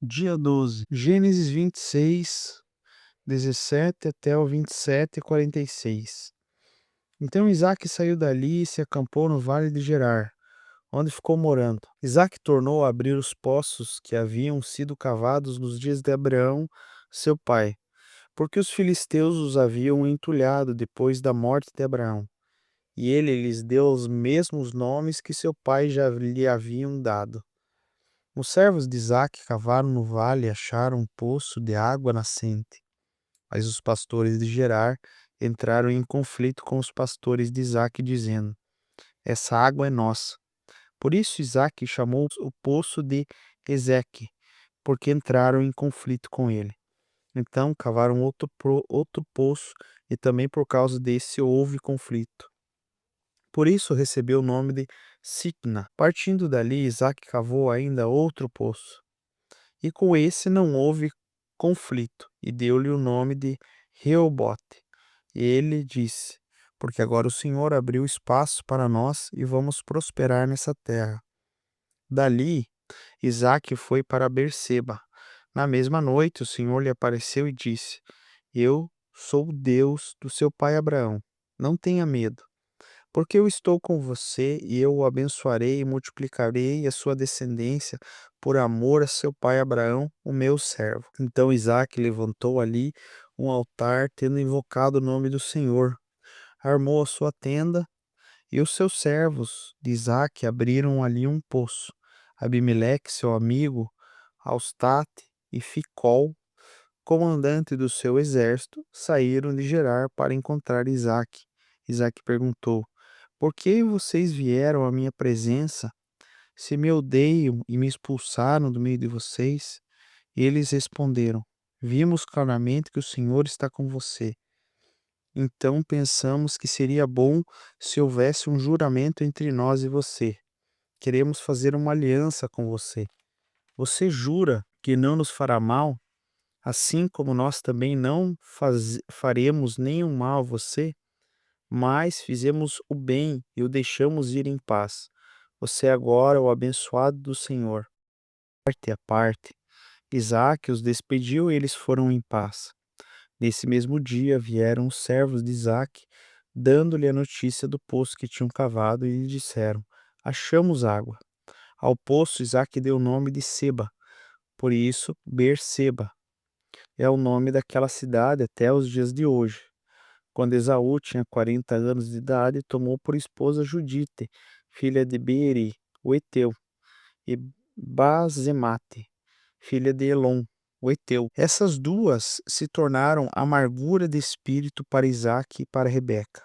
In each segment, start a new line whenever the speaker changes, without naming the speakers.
Dia 12, Gênesis 26, 17 até o 27, 46. Então Isaque saiu dali e se acampou no vale de Gerar, onde ficou morando. Isaque tornou a abrir os poços que haviam sido cavados nos dias de Abraão, seu pai, porque os filisteus os haviam entulhado depois da morte de Abraão. E ele lhes deu os mesmos nomes que seu pai já lhe haviam dado. Os servos de Isaque cavaram no vale e acharam um poço de água nascente. Mas os pastores de Gerar entraram em conflito com os pastores de Isaque, dizendo: Essa água é nossa. Por isso Isaque chamou o poço de Ezeque, porque entraram em conflito com ele. Então cavaram outro poço, e também por causa desse houve conflito. Por isso recebeu o nome de Sitna. Partindo dali, Isaque cavou ainda outro poço. E com esse não houve conflito, e deu-lhe o nome de Reobote. E ele disse: Porque agora o Senhor abriu espaço para nós e vamos prosperar nessa terra. Dali, Isaque foi para Berseba. Na mesma noite, o Senhor lhe apareceu e disse: Eu sou o Deus do seu pai Abraão. Não tenha medo, porque eu estou com você e eu o abençoarei e multiplicarei a sua descendência por amor a seu pai Abraão, o meu servo. Então Isaque levantou ali um altar, tendo invocado o nome do Senhor. Armou a sua tenda e os seus servos de Isaque abriram ali um poço. Abimeleque, seu amigo, Austate e Ficol, comandante do seu exército, saíram de Gerar para encontrar Isaque. Isaque perguntou: Por que vocês vieram à minha presença? Se me odeiam e me expulsaram do meio de vocês? E eles responderam: Vimos claramente que o Senhor está com você. Então pensamos que seria bom se houvesse um juramento entre nós e você. Queremos fazer uma aliança com você. Você jura que não nos fará mal, assim como nós também não faremos nenhum mal a você? Mas fizemos o bem e o deixamos ir em paz. Você agora é o abençoado do Senhor. Parte a parte, Isaque os despediu e eles foram em paz. Nesse mesmo dia vieram os servos de Isaque, dando-lhe a notícia do poço que tinham cavado, e lhe disseram: Achamos água. Ao poço Isaque deu o nome de Seba, por isso Berseba é o nome daquela cidade até os dias de hoje. Quando Esaú tinha 40 anos de idade, tomou por esposa Judite, filha de Beeri, o Eteu, e Bazemate, filha de Elon, o Eteu. Essas duas se tornaram amargura de espírito para Isaque e para Rebeca.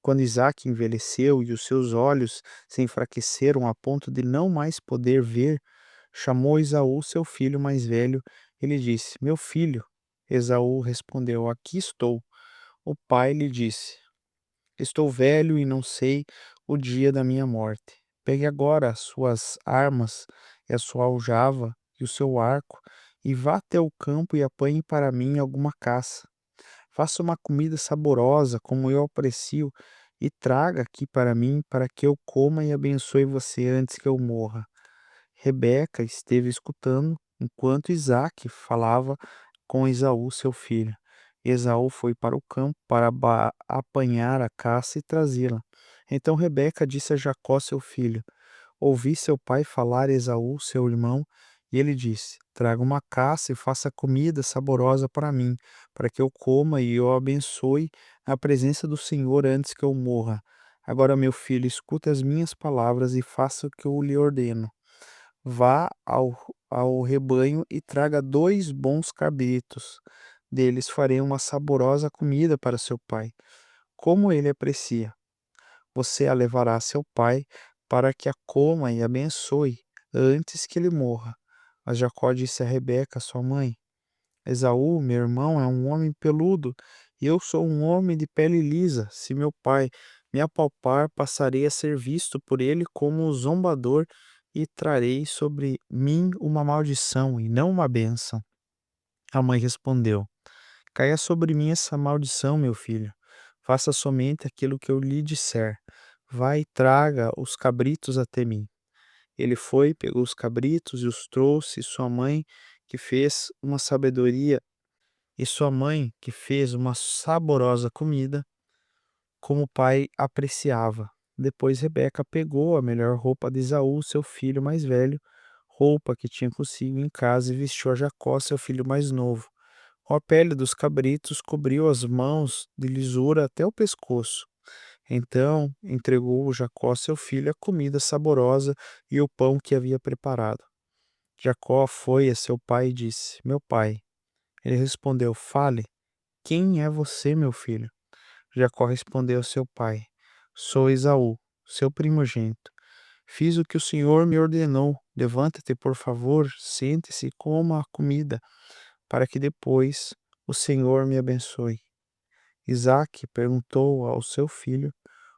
Quando Isaque envelheceu e os seus olhos se enfraqueceram a ponto de não mais poder ver, chamou Esaú, seu filho mais velho, e lhe disse: Meu filho. Esaú respondeu: Aqui estou. O pai lhe disse: Estou velho e não sei o dia da minha morte. Pegue agora as suas armas e a sua aljava e o seu arco e vá até o campo e apanhe para mim alguma caça. Faça uma comida saborosa, como eu aprecio, e traga aqui para mim, para que eu coma e abençoe você antes que eu morra. Rebeca esteve escutando enquanto Isaque falava com Esaú, seu filho. Esaú foi para o campo para apanhar a caça e trazê-la. Então Rebeca disse a Jacó, seu filho: Ouvi seu pai falar a Esaú, seu irmão, e ele disse: Traga uma caça e faça comida saborosa para mim, para que eu coma e eu abençoe a presença do Senhor antes que eu morra. Agora, meu filho, escute as minhas palavras e faça o que eu lhe ordeno. Vá ao rebanho e traga 2 bons cabritos. Deles farei uma saborosa comida para seu pai, como ele aprecia. Você a levará a seu pai para que a coma e abençoe antes que ele morra. Mas Jacó disse a Rebeca, sua mãe: Esaú, meu irmão, é um homem peludo, e eu sou um homem de pele lisa. Se meu pai me apalpar, passarei a ser visto por ele como um zombador e trarei sobre mim uma maldição e não uma bênção. A mãe respondeu: Caia sobre mim essa maldição, meu filho. Faça somente aquilo que eu lhe disser. Vai e traga os cabritos até mim. Ele foi, pegou os cabritos e os trouxe, que fez uma sabedoria, e sua mãe, que fez uma saborosa comida, como o pai apreciava. Depois Rebeca pegou a melhor roupa de Esaú, seu filho mais velho, roupa que tinha consigo em casa, e vestiu a Jacó, seu filho mais novo. Com a pele dos cabritos cobriu as mãos de lisura até o pescoço. Então entregou Jacó, seu filho, a comida saborosa e o pão que havia preparado. Jacó foi a seu pai e disse: Meu pai. Ele respondeu: Fale, quem é você, meu filho? Jacó respondeu ao seu pai: Sou Esaú, seu primogênito. Fiz o que o Senhor me ordenou. Levanta-te, por favor, sente-se e coma a comida, para que depois o Senhor me abençoe. Isaque perguntou ao seu filho: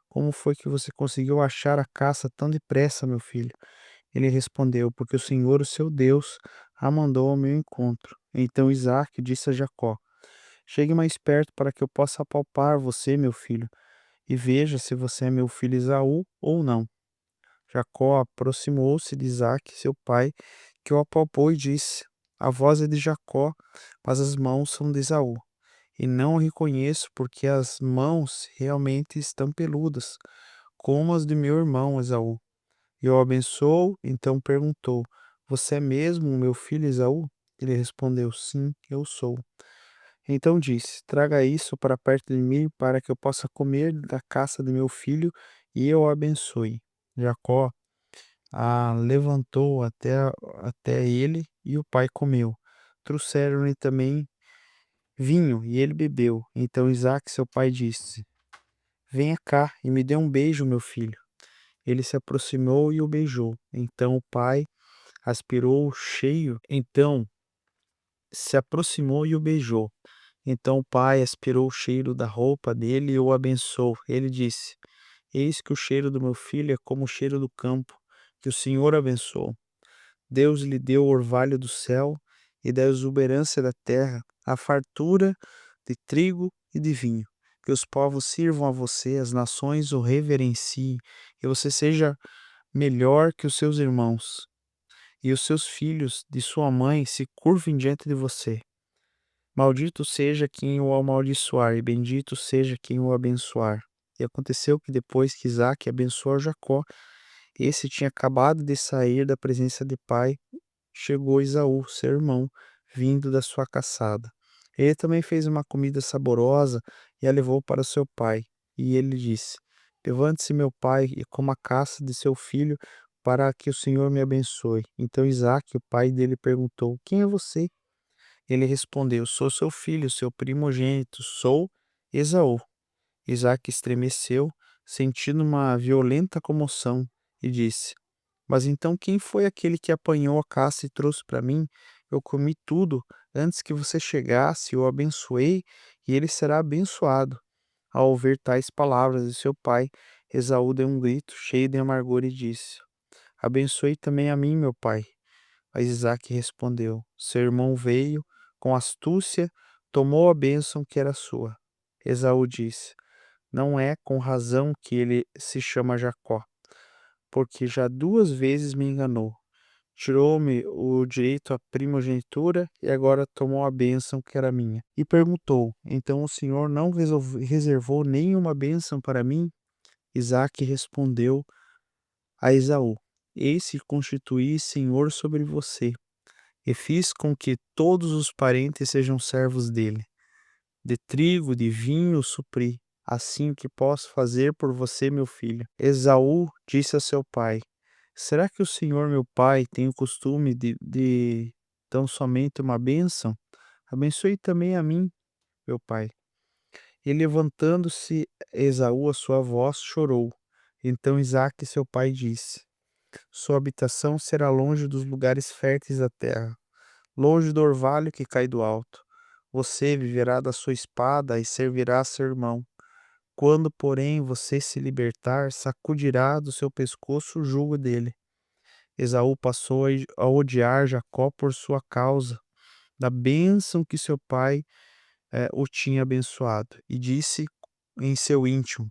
Como foi que você conseguiu achar a caça tão depressa, meu filho? Ele respondeu: Porque o Senhor, o seu Deus, a mandou ao meu encontro. Então Isaque disse a Jacó: Chegue mais perto para que eu possa apalpar você, meu filho, e veja se você é meu filho Esaú ou não. Jacó aproximou-se de Isaque, seu pai, que o apalpou e disse: A voz é de Jacó, mas as mãos são de Esaú. E não o reconheço porque as mãos realmente estão peludas, como as de meu irmão Esaú. E o abençoou, então perguntou: Você é mesmo o meu filho Esaú? Ele respondeu: Sim, eu sou. Então disse: Traga isso para perto de mim, para que eu possa comer da caça de meu filho e eu o abençoe. Jacó a levantou até ele e o pai comeu. Trouxeram-lhe também vinho e ele bebeu. Então Isaque, seu pai, disse: Venha cá e me dê um beijo, meu filho. Ele se aproximou e o beijou. Então o pai aspirou cheio. Então se aproximou e o beijou. Então o pai aspirou o cheiro da roupa dele e o abençoou. Ele disse: Eis que o cheiro do meu filho é como o cheiro do campo, que o Senhor abençoou. Deus lhe deu o orvalho do céu e da exuberância da terra, a fartura de trigo e de vinho. Que os povos sirvam a você, as nações o reverenciem, que você seja melhor que os seus irmãos, e os seus filhos de sua mãe se curvem diante de você. Maldito seja quem o amaldiçoar, e bendito seja quem o abençoar. E aconteceu que depois que Isaque abençoou Jacó, esse tinha acabado de sair da presença de pai, chegou Esaú, seu irmão, vindo da sua caçada. Ele também fez uma comida saborosa e a levou para seu pai. E ele disse: Levante-se, meu pai, e coma a caça de seu filho, para que o Senhor me abençoe. Então Isaque, o pai dele, perguntou: Quem é você? Ele respondeu: Sou seu filho, seu primogênito, sou Esaú. Isaque estremeceu, sentindo uma violenta comoção, e disse: Mas então quem foi aquele que apanhou a caça e trouxe para mim? Eu comi tudo antes que você chegasse, eu o abençoei, e ele será abençoado. Ao ouvir tais palavras de seu pai, Esaú deu um grito cheio de amargura e disse: Abençoe também a mim, meu pai. Mas Isaque respondeu: Seu irmão veio, com astúcia, tomou a bênção que era sua. Esaú disse: Não é com razão que ele se chama Jacó, porque já 2 vezes me enganou. Tirou-me o direito à primogenitura e agora tomou a bênção que era minha. E perguntou: Então o Senhor não reservou nenhuma bênção para mim? Isaque respondeu a Esaú: Eis que constituí senhor sobre você, e fiz com que todos os parentes sejam servos dele. De trigo, de vinho supri, assim que posso fazer por você, meu filho. Esaú disse a seu pai: Será que o Senhor, meu pai, tem o costume de tão somente uma bênção? Abençoe também a mim, meu pai. E levantando-se Esaú, a sua voz, chorou. Então Isaque, seu pai, disse: Sua habitação será longe dos lugares férteis da terra, longe do orvalho que cai do alto. Você viverá da sua espada e servirá a seu irmão. Quando, porém, você se libertar, sacudirá do seu pescoço o jugo dele. Esaú passou a odiar Jacó por sua causa, da bênção que seu pai o tinha abençoado, e disse em seu íntimo: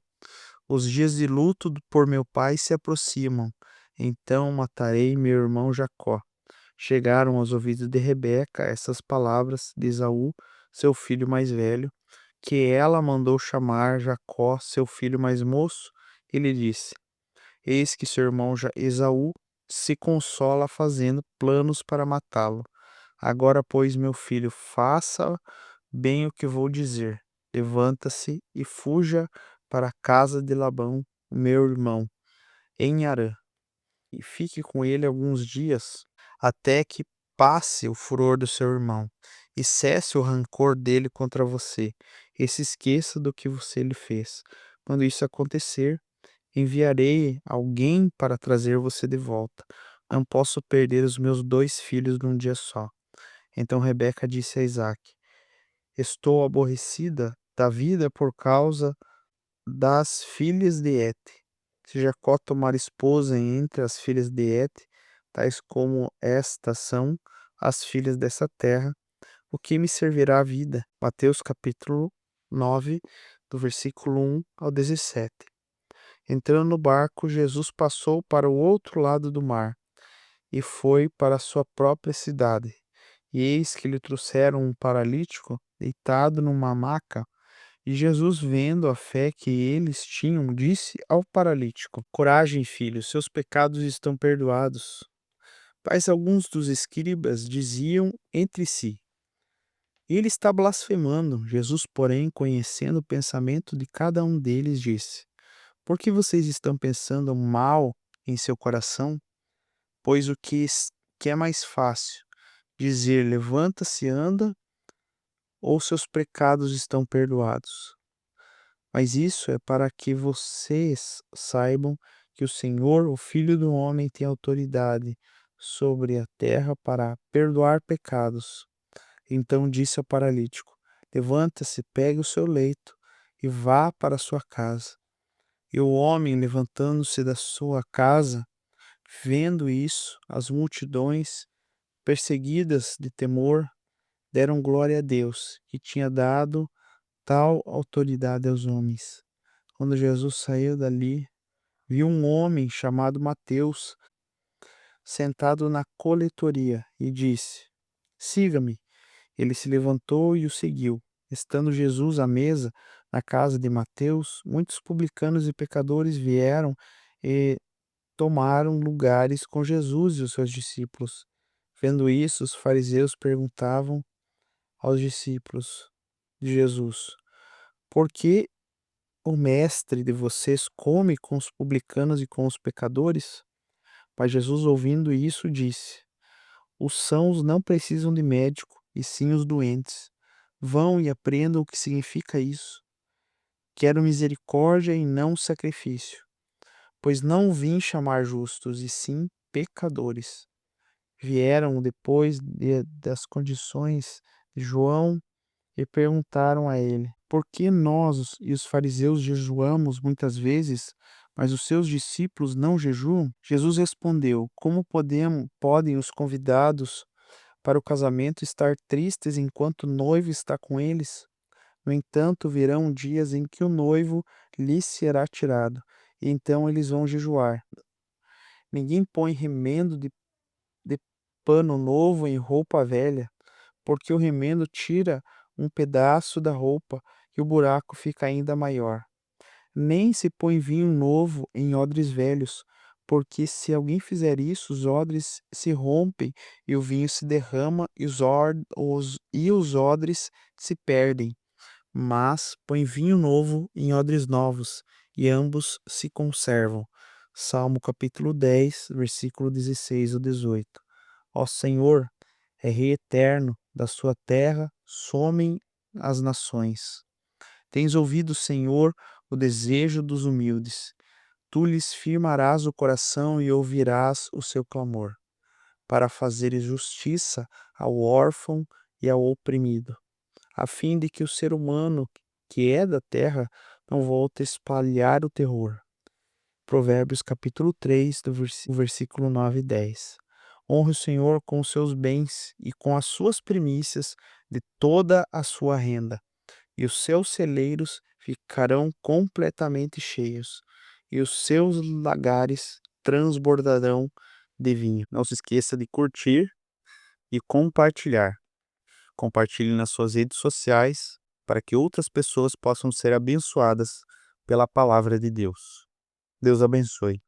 Os dias de luto por meu pai se aproximam. então matarei meu irmão Jacó. Chegaram aos ouvidos de Rebeca essas palavras de Esaú, seu filho mais velho, que ela mandou chamar Jacó, seu filho mais moço, e lhe disse: Eis que seu irmão Esaú se consola fazendo planos para matá-lo. Agora, pois, meu filho, faça bem o que vou dizer. Levanta-se e fuja para a casa de Labão, meu irmão, em Harã, e fique com ele alguns dias, até que passe o furor do seu irmão, e cesse o rancor dele contra você, e se esqueça do que você lhe fez. Quando isso acontecer, enviarei alguém para trazer você de volta. Não posso perder os meus 2 filhos num dia só. Então Rebeca disse a Isaque: Estou aborrecida da vida por causa das filhas de Hete. Se Jacó tomar esposa entre as filhas de Hete, tais como estas são as filhas dessa terra, o que me servirá a vida? Mateus capítulo 9, do versículo 1 ao 17. Entrando no barco, Jesus passou para o outro lado do mar e foi para a sua própria cidade. E eis que lhe trouxeram um paralítico deitado numa maca. E Jesus, vendo a fé que eles tinham, disse ao paralítico: Coragem, filho, seus pecados estão perdoados. Mas alguns dos escribas diziam entre si: Ele está blasfemando. Jesus, porém, conhecendo o pensamento de cada um deles, disse: Por que vocês estão pensando mal em seu coração? Pois que é mais fácil, dizer levanta-se e anda, ou seus pecados estão perdoados? Mas isso é para que vocês saibam que o Senhor, o Filho do Homem, tem autoridade sobre a terra para perdoar pecados. Então disse ao paralítico: Levanta-se, pegue o seu leito e vá para a sua casa. E o homem, levantando-se da sua casa, vendo isso, as multidões, perseguidas de temor, deram glória a Deus, que tinha dado tal autoridade aos homens. Quando Jesus saiu dali, viu um homem chamado Mateus sentado na coletoria e disse: Siga-me. Ele se levantou e o seguiu. Estando Jesus à mesa na casa de Mateus, muitos publicanos e pecadores vieram e tomaram lugares com Jesus e os seus discípulos. Vendo isso, os fariseus perguntavam aos discípulos de Jesus: Por que o mestre de vocês come com os publicanos e com os pecadores? Mas Jesus, ouvindo isso, disse: Os sãos não precisam de médico, e sim os doentes. Vão e aprendam o que significa isso. Quero misericórdia e não sacrifício, pois não vim chamar justos, e sim pecadores. Vieram depois das condições de João e perguntaram a ele: Por que nós e os fariseus jejuamos muitas vezes, mas os seus discípulos não jejuam? Jesus respondeu: Como podem os convidados para o casamento estar tristes enquanto o noivo está com eles? No entanto, virão dias em que o noivo lhes será tirado, e então eles vão jejuar. Ninguém põe remendo de pano novo em roupa velha, porque o remendo tira um pedaço da roupa e o buraco fica ainda maior. Nem se põe vinho novo em odres velhos, porque se alguém fizer isso, os odres se rompem e o vinho se derrama e os odres se perdem. Mas põe vinho novo em odres novos, e ambos se conservam. Salmo capítulo 10, versículo 16 ao 18. Ó Senhor, é Rei eterno, da sua terra somem as nações. Tens ouvido, Senhor, o desejo dos humildes. Tu lhes firmarás o coração e ouvirás o seu clamor, para fazeres justiça ao órfão e ao oprimido, a fim de que o ser humano que é da terra não volte a espalhar o terror. Provérbios capítulo 3, versículo 9 e 10. Honre o Senhor com os seus bens e com as suas primícias de toda a sua renda, e os seus celeiros ficarão completamente cheios, e os seus lagares transbordarão de vinho. Não se esqueça de curtir e compartilhar. Compartilhe nas suas redes sociais para que outras pessoas possam ser abençoadas pela palavra de Deus. Deus abençoe.